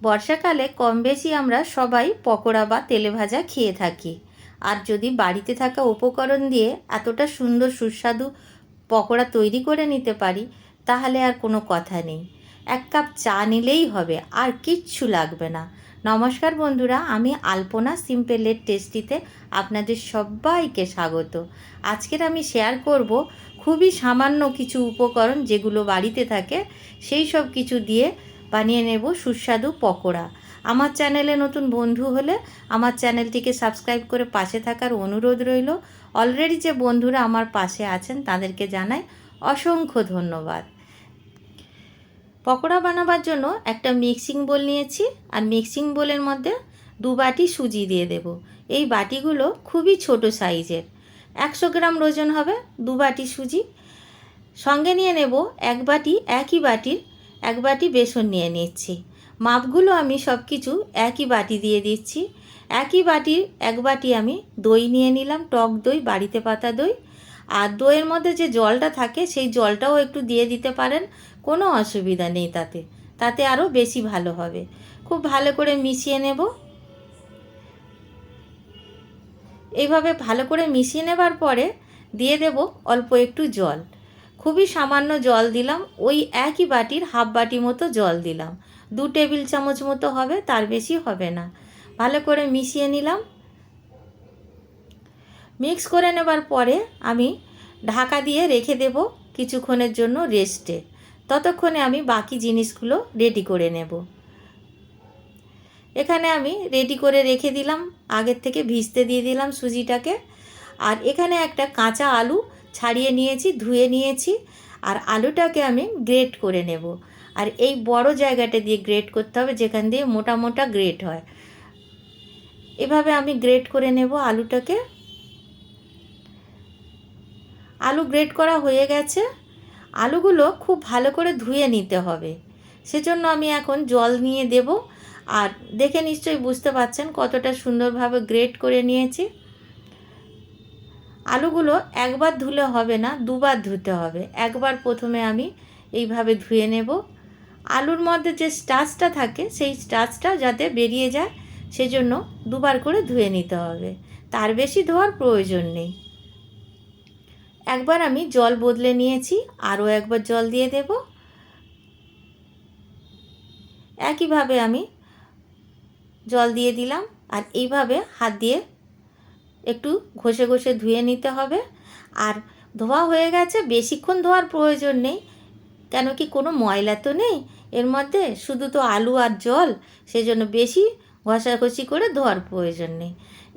বর্ষাকালে কম বেশি আমরা সবাই পকোড়া বা তেলে ভাজা খেয়ে থাকি। আর যদি বাড়িতে থাকা উপকরণ দিয়ে এতটা সুন্দর সুস্বাদু পকোড়া তৈরি করে নিতে পারি, তাহলে আর কোনো কথা নেই। 1 কাপ চা নিলেই হবে, আর কিচ্ছু লাগবে না। নমস্কার বন্ধুরা, আমি আলপনা সিম্পল এর টেস্টিতে আপনাদের সবাইকে স্বাগত। আজকের আমি শেয়ার করব খুবই সামান্য কিছু উপকরণ যেগুলো বাড়িতে থাকে, সেই সব কিছু দিয়ে বানিয়ে নেব সুস্বাদু পকোড়া। আমার চ্যানেলে নতুন বন্ধু হলে আমার চ্যানেলটিকে সাবস্ক্রাইব করে পাশে থাকার অনুরোধ রইল। অলরেডি যে বন্ধুরা আমার পাশে আছেন তাদেরকে জানাই অসংখ্য ধন্যবাদ। পকোড়া বানাবার জন্য একটা মিক্সিং বোল নিয়েছি, আর মিক্সিং বোলের মধ্যে 2 বাটি সুজি দিয়ে দেব। এই বাটিগুলো খুবই ছোট সাইজের, 100 গ্রাম ওজন হবে 2 বাটি সুজি। সঙ্গে নিয়ে নেব 1 বাটি, একই বাটির 1 বাটি বেসন নিয়ে নিচ্ছি। মাপগুলো আমি সব কিছু একই বাটি দিয়ে দিচ্ছি। একই বাটির 1 বাটি আমি দই নিয়ে নিলাম, টক দই, বাড়িতে পাতা দই। আর দইয়ের মধ্যে যে জলটা থাকে সেই জলটাও একটু দিয়ে দিতে পারেন, কোনো অসুবিধা নেই, তাতে আরও বেশি ভালো হবে। খুব ভালো করে মিশিয়ে নেব। এইভাবে ভালো করে মিশিয়ে নেবার পরে দিয়ে দেব অল্প একটু জল। খুবই সামান্য জল দিলাম, ওই একই বাটির হাফ বাটি মতো জল দিলাম। 2 টেবিল চামচ মতো হবে, তার বেশি হবে না। ভালো করে মিশিয়ে নিলাম। মিক্স করে নেবার পরে আমি ঢাকা দিয়ে রেখে দেব কিছুক্ষণের জন্য রেস্টে। ততক্ষণে আমি বাকি জিনিসগুলো রেডি করে নেব। এখানে আমি রেডি করে রেখে দিলাম, আগের থেকে ভিজতে দিয়ে দিলাম সুজিটাকে। আর এখানে একটা কাঁচা আলু ছাড়িয়ে নিয়েছি, ধুয়ে নিয়েছি। আর আলুটাকে আমি গ্রেট করে নেব। আর এই বড় জায়গাটা দিয়ে গ্রেট করতে হবে, যেখান দিয়ে মোটা মোটা গ্রেট হয়। এভাবে আমি গ্রেট করে নেব আলুটাকে। আলু গ্রেট করা হয়ে গেছে। আলুগুলো খুব ভালো করে ধুয়ে নিতে হবে, সেজন্য আমি এখন জল নিয়ে দেব। আর দেখে নিশ্চয়ই বুঝতে পারছেন কতটা সুন্দরভাবে গ্রেট করে নিয়েছি। আলুগুলো একবার ধুলে হবে না, 2 বার ধুতে হবে। একবার প্রথমে আমি এইভাবে ধুয়ে নেব। আলুর মধ্যে যে স্টার্চটা থাকে সেই স্টার্চটা যাতে বেরিয়ে যায়, সেজন্য 2 বার করে ধুয়ে নিতে হবে, তার বেশি ধোয়ার প্রয়োজন নেই। একবার আমি জল বদলে নিয়েছি, আরও একবার জল দিয়ে দেব। একইভাবে আমি জল দিয়ে দিলাম। আর এইভাবে হাত দিয়ে একটু ঘষে ঘষে ধুয়ে নিতে হবে। আর ধোয়া হয়ে গেছে, বেশিক্ষণ ধোয়ার প্রয়োজন নেই, কেন কি কোনো ময়লা তো নেই এর মধ্যে, শুধু তো আলু আর জল, সেজন্য বেশি ঘষাঘষি করে ধোয়ার প্রয়োজন নেই।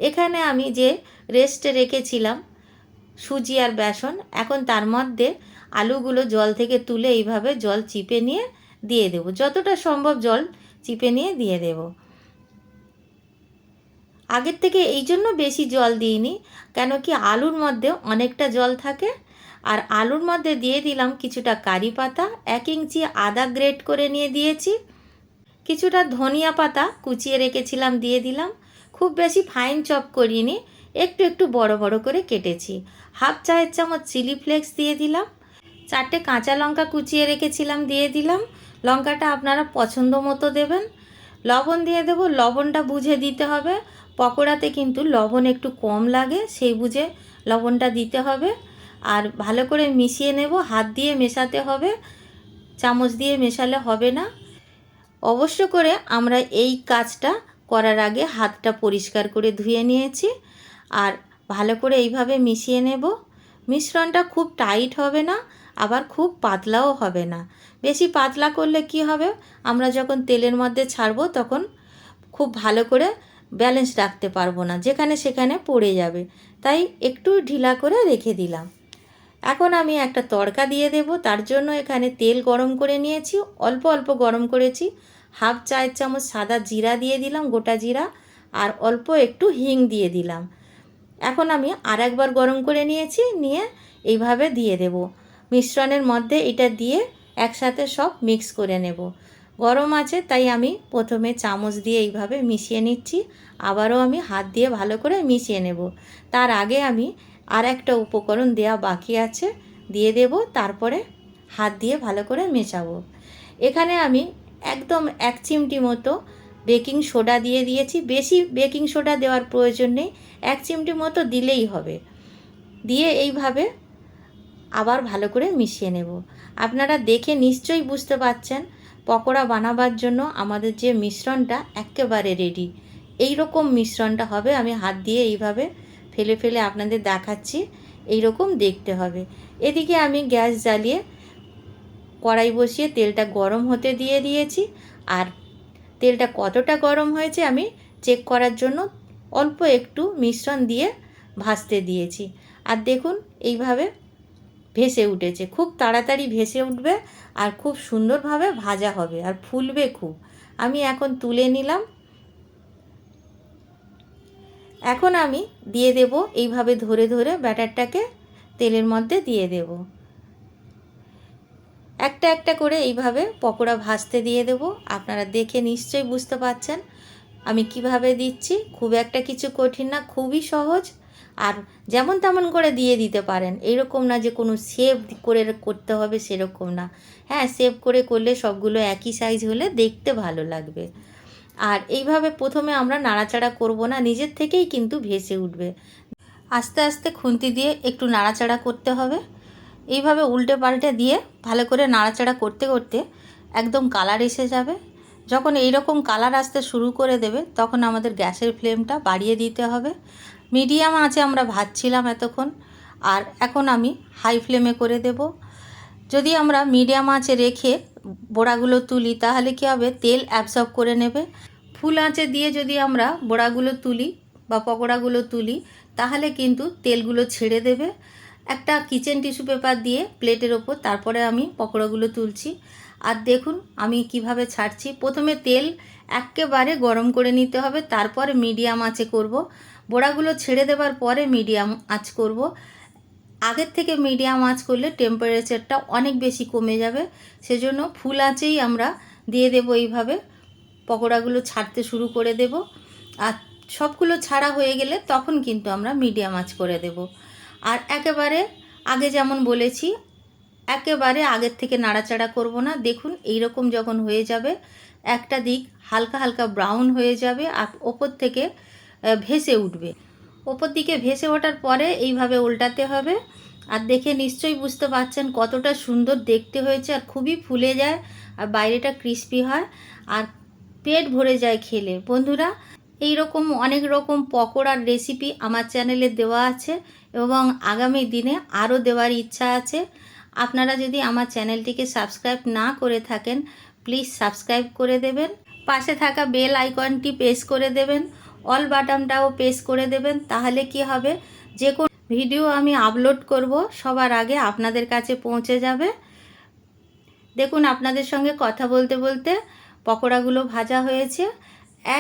এখানে আমি যে রেস্টে রেখেছিলাম সুজি আর বেসন, এখন তার মধ্যে আলুগুলো জল থেকে তুলে এইভাবে জল চিপে নিয়ে দিয়ে দেব। যতটা সম্ভব জল চিপে নিয়ে দিয়ে দেব। আগের থেকে এই জন্য বেশি জল দিইনি, কেন কি আলুর মধ্যে অনেকটা জল থাকে। আর আলুর মধ্যে দিয়ে দিলাম কিছুটা কারি পাতা, 1 ইঞ্চি আদা গ্রেট করে নিয়ে দিয়েছি, কিছুটা ধনিয়া পাতা কুচিয়ে রেখেছিলাম দিয়ে দিলাম। খুব বেশি ফাইন চপ করিনি, একটু একটু বড় বড় করে কেটেছি। হাফ চায়ের চামচ চিলি ফ্লেক্স দিয়ে দিলাম। 4টে কাঁচা লঙ্কা কুচিয়ে রেখেছিলাম দিয়ে দিলাম। লঙ্কাটা আপনারা পছন্দ মতো দেবেন। লবণ দিয়ে দেব, লবণটা বুঝে দিতে হবে। পকোড়াতে কিন্তু লবণ একটু কম লাগে, সেই বুঝে লবণটা দিতে হবে। আর ভালো করে মিশিয়ে নেব, হাত দিয়ে মেশাতে হবে, চামচ দিয়ে মেশালে হবে না। অবশ্য করে আমরা এই কাজটা করার আগে হাতটা পরিষ্কার করে ধুয়ে নিয়েছি। আর ভালো করে এইভাবে মিশিয়ে নেব। মিশ্রণটা খুব টাইট হবে না, আবার খুব পাতলাও হবে না। বেশি পাতলা করলে কি হবে, আমরা যখন তেলের মধ্যে ছাড়বো তখন খুব ভালো করে ব্যালেন্স রাখতে পারবো না, যেখানে সেখানে পড়ে যাবে। তাই একটু ঢিলা করে রেখে দিলাম। এখন আমি একটা তড়কা দিয়ে দেব। তার জন্য এখানে তেল গরম করে নিয়েছি, অল্প অল্প গরম করেছি। হাফ চায়ের চামচ সাদা জিরা দিয়ে দিলাম, গোটা জিরা। আর অল্প একটু হিং দিয়ে দিলাম। এখন আমি আর একবার গরম করে নিয়েছি, নিয়ে এইভাবে দিয়ে দেব মিশ্রণের মধ্যে। এটা দিয়ে একসাথে সব মিক্স করে নেব। গরম আছে তাই আমি প্রথমে চামচ দিয়ে এইভাবে মিশিয়ে নিচ্ছি, আবারও আমি হাত দিয়ে ভালো করে মিশিয়ে নেব। তার আগে আমি আর একটা উপকরণ দেওয়া বাকি আছে, দিয়ে দেব, তারপরে হাত দিয়ে ভালো করে মেশাবো। এখানে আমি একদম 1 চিমটি মতো বেকিং সোডা দিয়ে দিয়েছি। বেশি বেকিং সোডা দেওয়ার প্রয়োজন নেই, 1 চিমটি মতো দিলেই হবে। দিয়ে এইভাবে আবার ভালো করে মিশিয়ে নেব। আপনারা দেখে নিশ্চয়ই বুঝতে পারছেন পকোড়া বানাবার জন্য আমাদের যে মিশ্রণটা একেবারে রেডি। এই রকম মিশ্রণটা হবে। আমি হাত দিয়ে এইভাবে ফেলে ফেলে আপনাদের দেখাচ্ছি, এই রকম দেখতে হবে। এদিকে আমি গ্যাস জ্বালিয়ে কড়াই বসিয়ে তেলটা গরম হতে দিয়ে দিয়েছি। আর তেলটা কতটা গরম হয়েছে আমি চেক করার জন্য অল্প একটু মিশ্রণ দিয়ে ভাজতে দিয়েছি। আর দেখুন এইভাবে ভেসে উঠেছে, খুব তাড়াতাড়ি ভেসে উঠবে আর খুব সুন্দরভাবে ভাজা হবে আর ফুলবে খুব। আমি এখন তুলে নিলাম। এখন আমি দিয়ে দেব এইভাবে ধরে ধরে ব্যাটারটাকে তেলের মধ্যে দিয়ে দেব। একটা একটা করে এইভাবে পকোড়া ভাজতে দিয়ে দেব। আপনারা দেখে নিশ্চয়ই বুঝতে পারছেন আমি কিভাবে দিচ্ছি। খুব একটা কিছু কঠিন না, খুবই সহজ। আর যেমন তেমন করে দিয়ে দিতে পারেন, এরকম না যে কোনো শেপ করে করতে হবে সেরকম না। হ্যাঁ, শেপ করে করলে সবগুলো একই সাইজ হলে দেখতে ভালো লাগবে। আর এইভাবে প্রথমে আমরা নাড়াচাড়া করব না, নিজের থেকেই কিন্তু ভেসে উঠবে। আস্তে আস্তে খুন্তি দিয়ে একটু নাড়াচাড়া করতে হবে। এইভাবে উল্টে পাল্টে দিয়ে ভালো করে নাড়াচাড়া করতে করতে একদম কালার এসে যাবে। যখন এই রকম কালার আসতে শুরু করে দেবে তখন আমাদের গ্যাসের ফ্লেমটা বাড়িয়ে দিতে হবে। মিডিয়াম আঁচে আমরা ভাজছিলাম এতক্ষণ, আর এখন আমি হাই ফ্লেমে করে দেব। যদি আমরা মিডিয়াম আঁচে রেখে বড়াগুলো তুলি তাহলে কী হবে, তেল অ্যাবসর্ব করে নেবে। ফুল আঁচে দিয়ে যদি আমরা বড়াগুলো তুলি বা পকোড়াগুলো তুলি তাহলে কিন্তু তেলগুলো ছেড়ে দেবে। একটা কিচেন টিস্যু পেপার দিয়ে প্লেটের ওপর তারপরে আমি পকোড়াগুলো তুলছি। আর দেখুন আমি কিভাবে ছাড়ছি। প্রথমে তেল একেবারে গরম করে নিতে হবে, তারপরে মিডিয়াম আঁচে করব। বড়াগুলো ছেড়ে দেওয়ার পরে মিডিয়াম আঁচ করব। আগের থেকে মিডিয়াম আঁচ করলে টেম্পারেচারটা অনেক বেশি কমে যাবে, সেজন্য ফুল আঁচেই আমরা দিয়ে দেব। এইভাবে পকোড়াগুলো ছাড়তে শুরু করে দেব। আর সবগুলো ছাড়া হয়ে গেলে তখন কিন্তু আমরা মিডিয়াম আঁচ করে দেব। আর একেবারে আগে যেমন বলেছি একেবারে আগের থেকে নাড়াচাড়া করব না। দেখুন এই রকম যখন হয়ে যাবে, একটা দিক হালকা হালকা ব্রাউন হয়ে যাবে আর ওপর থেকে ভেসে উঠবে। ওপর দিকে ভেসে ওঠার পরে এইভাবে উল্টাতে হবে। আর দেখে নিশ্চয়ই বুঝতে পারছেন কতটা সুন্দর দেখতে হয়েছে আর খুবই ফুলে যায় আর বাইরেটা ক্রিস্পি হয় আর পেট ভরে যায় খেলে। বন্ধুরা, এই রকম অনেক রকম পকোড়ার রেসিপি আমার চ্যানেলে দেওয়া আছে এবং আগামী দিনে আরও দেওয়ার ইচ্ছা আছে। আপনারা যদি আমার চ্যানেলটিকে সাবস্ক্রাইব না করে থাকেন প্লিজ সাবস্ক্রাইব করে দেবেন। পাশে থাকা বেল আইকনটি প্রেস করে দেবেন, অল বাটনটাও প্রেস করে দেবেন। তাহলে কি হবে, যে কোনো ভিডিও আমি আপলোড করব সবার আগে আপনাদের কাছে পৌঁছে যাবে। দেখুন আপনাদের সঙ্গে কথা বলতে বলতে পকোড়াগুলো ভাজা হয়েছে।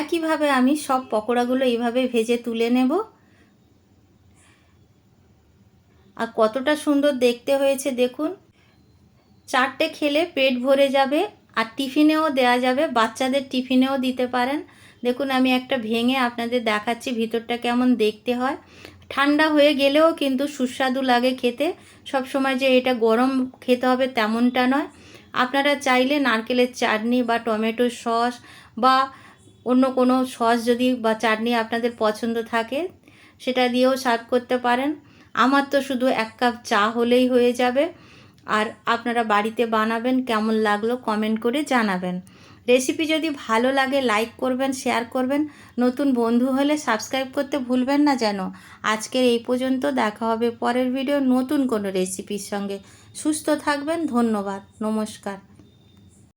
একইভাবে আমি সব পকোড়াগুলো এইভাবে ভেজে তুলে নেব। আর কতটা সুন্দর দেখতে হয়েছে দেখুন। 4টে খেলে পেট ভরে যাবে আর টিফিনেও দেওয়া যাবে, বাচ্চাদের টিফিনেও দিতে পারেন। দেখুন আমি একটা ভেঙে আপনাদের দেখাচ্ছি ভিতরটা কেমন দেখতে হয়। ঠান্ডা হয়ে গেলেও কিন্তু সুস্বাদু লাগে খেতে। সব সময় যে এটা গরম খেতে হবে তেমনটা নয়। আপনারা চাইলে নারকেলের চাটনি বা টমেটো সস বা অন্য কোনো সস যদি বা চাটনি আপনাদের পছন্দ থাকে সেটা দিয়েও সার্ভ করতে পারেন। আমার তো শুধু 1 কাপ চা হলেই হয়ে যাবে। আর আপনারা বাড়িতে বানাবেন, কেমন লাগলো কমেন্ট করে জানাবেন। রেসিপি যদি ভালো লাগে লাইক করবেন, শেয়ার করবেন। নতুন বন্ধু হলে সাবস্ক্রাইব করতে ভুলবেন না যেন। আজকের এই পর্যন্ত, দেখা হবে পরের ভিডিও নতুন কোনো রেসিপির সঙ্গে। সুস্থ থাকবেন, ধন্যবাদ, নমস্কার।